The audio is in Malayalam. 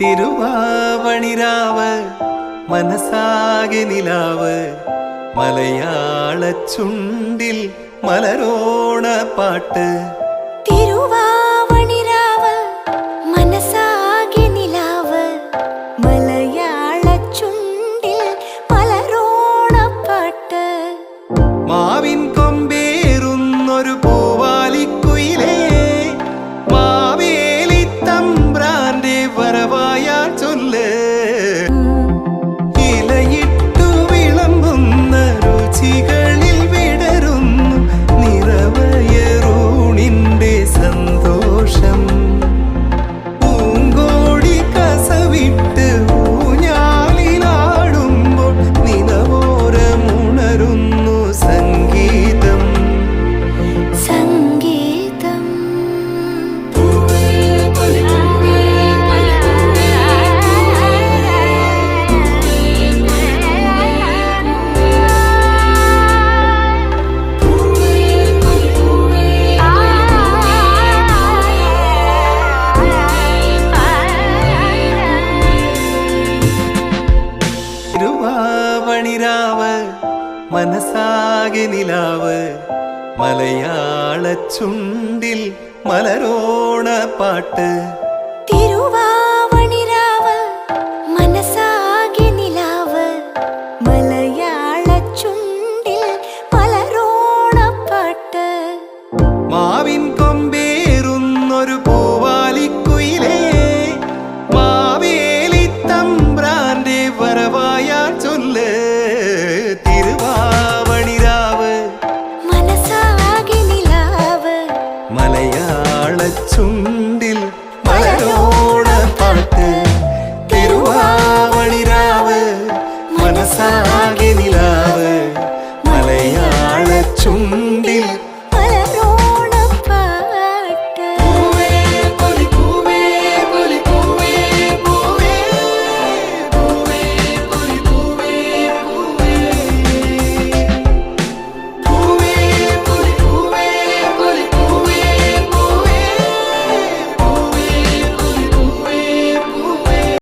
തിരുവാവണിരാവ് മനസാകെ നിലാവ് മലയാള ചുണ്ടിൽ മലരോണ പാട്ട്. തിരുവാവണിരാവ് മനസാകെ നിലാവ് മലയാള ചുണ്ടിൽ മലരോണ പാട്ട്. മാവിൻ കൊമ്പേറുന്നൊരു പൂവാലിക്കുയിലേ മാവേലി തമ്പ്രാന്റെ വരവായാൽ ചൊല്ല്. ഇലയിട്ടു വിളമ്പുന്ന രുചികളിൽ വിടരുന്നു നിറവയറൂണിന്റെ സന്തോഷം. പൂങ്കോടി കസവിട്ട് ഊഞ്ഞാലിലാടുമ്പോൾ നിലവോരമുണരുന്നു സംഗീതം. സംഗീതം തിരുവാവണിരാവ് മനസാകെ നിലാവ് മലയാള ചുണ്ടിൽ മലരോണ പാട്ട്. തിരുവാ